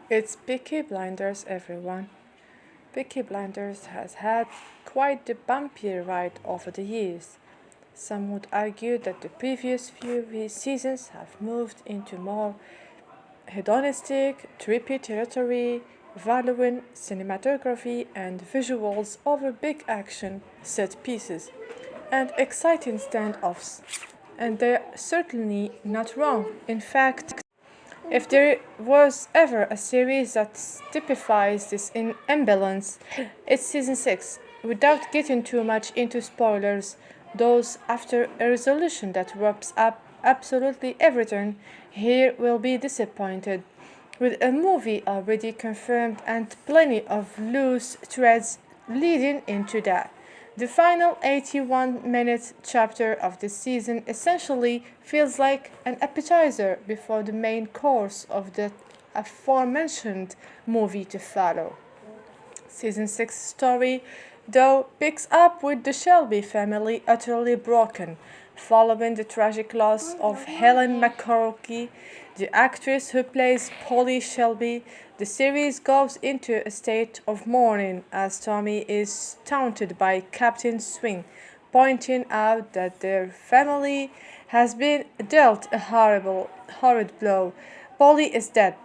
It's Peaky Blinders, everyone. Peaky Blinders has had quite the bumpy ride over the years. Some would argue that the previous few seasons have moved into more hedonistic, trippy territory, valuing cinematography and visuals over big action set pieces and exciting standoffs. And they're certainly not wrong. In fact, if there was ever a series that typifies this imbalance, it's season 6. Without getting too much into spoilers, those after a resolution that wraps up absolutely everything here will be disappointed. With a movie already confirmed and plenty of loose threads leading into that. The final 81-minute chapter of the season essentially feels like an appetizer before the main course of the aforementioned movie to follow. Season 6 story, though, picks up with the Shelby family utterly broken, following the tragic loss of Helen McCarthy, the actress who plays Polly Shelby. The series goes into a state of mourning as Tommy is taunted by Captain Swing, pointing out that their family has been dealt a horrid blow. Polly is dead.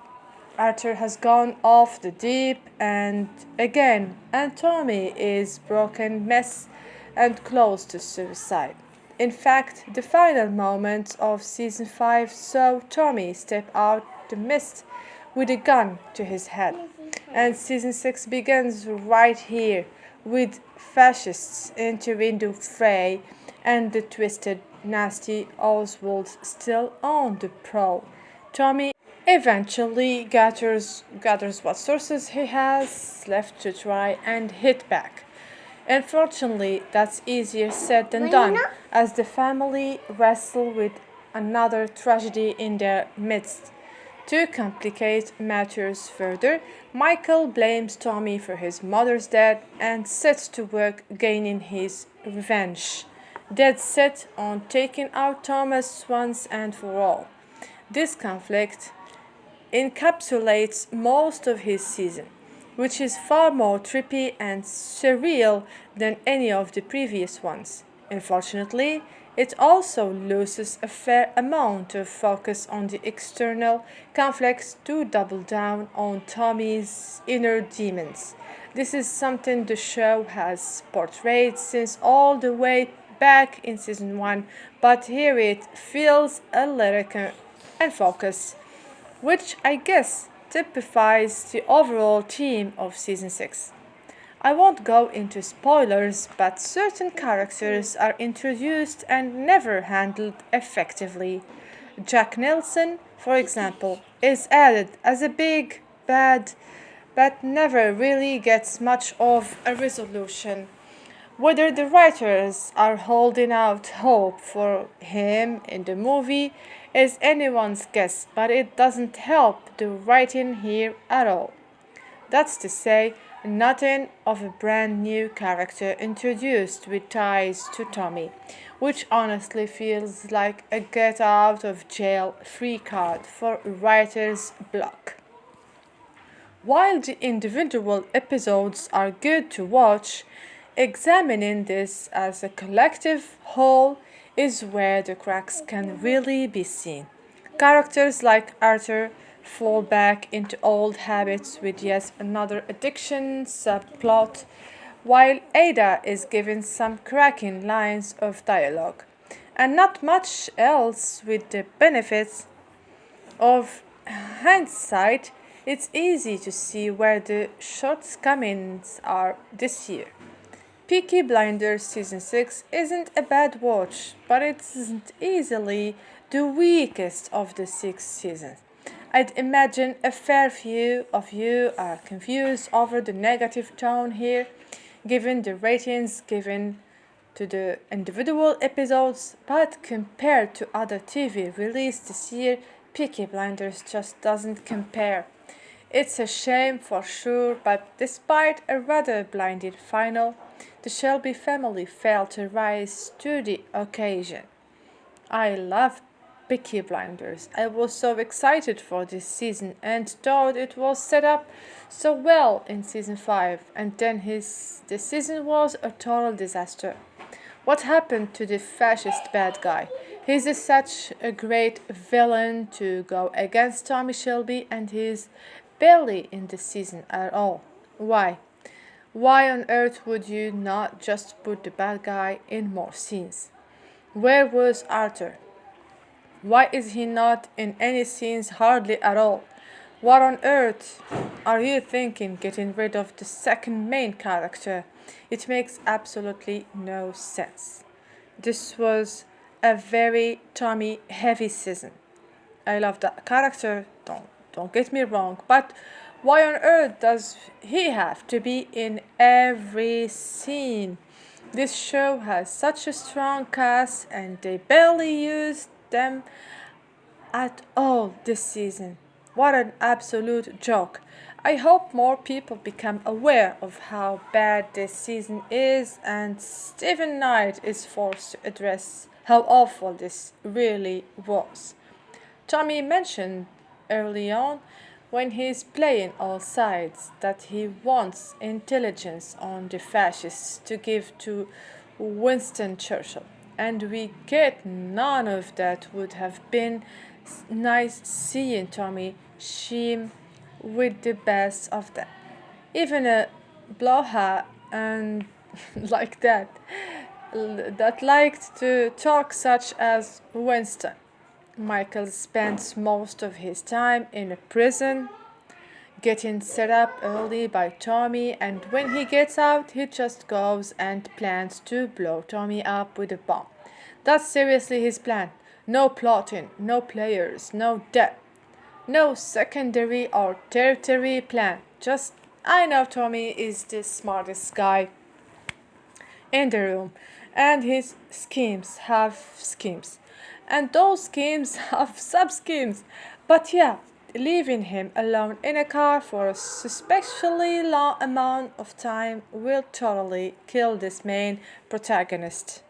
Arthur has gone off the deep end again, and Tommy is broken mess and close to suicide. In fact, the final moments of season 5 saw Tommy step out the mist with a gun to his head. And season 6 begins right here with fascists entering the fray and the twisted, nasty Oswald still on the prowl. Tommy eventually gathers what sources he has left to try and hit back. Unfortunately, that's easier said than done, as the family wrestle with another tragedy in their midst. To complicate matters further, Michael blames Tommy for his mother's death and sets to work gaining his revenge, dead set on taking out Thomas once and for all. This conflict encapsulates most of his season, which is far more trippy and surreal than any of the previous ones. Unfortunately, it also loses a fair amount of focus on the external conflicts to double down on Tommy's inner demons. This is something the show has portrayed since all the way back in season 1, but here it feels a little unfocused, which I guess typifies the overall theme of season 6. I won't go into spoilers, but certain characters are introduced and never handled effectively. Jack Nelson, for example, is added as a big bad but never really gets much of a resolution. Whether the writers are holding out hope for him in the movie is anyone's guess, but it doesn't help the writing here at all. That's to say, nothing of a brand new character introduced with ties to Tommy, which honestly feels like a get out of jail free card for writer's block. While the individual episodes are good to watch, examining this as a collective whole is where the cracks can really be seen. Characters like Arthur fall back into old habits with yet another addiction subplot, while Ada is given some cracking lines of dialogue, and not much else. With the benefits of hindsight, it's easy to see where the shortcomings are this year. Peaky Blinders Season 6 isn't a bad watch, but it isn't easily the weakest of the 6 seasons. I'd imagine a fair few of you are confused over the negative tone here, given the ratings given to the individual episodes, but compared to other TV released this year, Peaky Blinders just doesn't compare. It's a shame for sure, but despite a rather blinded final, the Shelby family failed to rise to the occasion. I love Peaky Blinders. I was so excited for this season and thought it was set up so well in season 5, and then the season was a total disaster. What happened to the fascist bad guy? Such a great villain to go against Tommy Shelby, and he's barely in the season at all. Why? Why on earth would you not just put the bad guy in more scenes? Where was Arthur? Why is he not in any scenes hardly at all? What on earth are you thinking getting rid of the second main character? It makes absolutely no sense. This was a very Tommy heavy season. I love that character, don't get me wrong, but why on earth does he have to be in every scene? This show has such a strong cast and they barely used them at all this season. What an absolute joke. I hope more people become aware of how bad this season is and Stephen Knight is forced to address how awful this really was. Tommy mentioned early on when he's playing all sides that he wants intelligence on the fascists to give to Winston Churchill, and we get none of that. Would have been nice seeing Tommy sheen with the best of them. Even a blowhard and like that liked to talk such as Winston. Michael spends most of his time in a prison, getting set up early by Tommy, and when he gets out, he just goes and plans to blow Tommy up with a bomb. That's seriously his plan. No plotting, no players, no depth, no secondary or tertiary plan. Just, I know Tommy is the smartest guy in the room, and his schemes have schemes, and those schemes have sub schemes. But yeah, leaving him alone in a car for a suspiciously long amount of time will totally kill this main protagonist.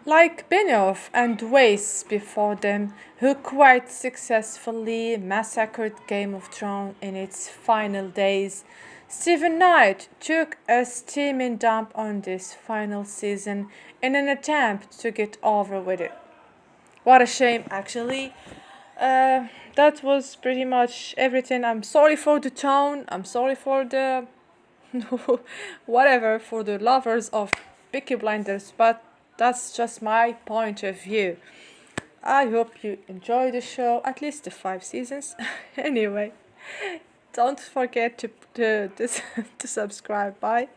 Like Benioff and Weiss before them, who quite successfully massacred Game of Thrones in its final days, Stephen Knight took a steaming dump on this final season in an attempt to get over with it. What a shame, actually. That was pretty much everything. I'm sorry for the tone. I'm sorry for the whatever for the lovers of Peaky Blinders, but that's just my point of view. I hope you enjoy the show, at least the 5 seasons. Anyway, don't forget to subscribe. Bye.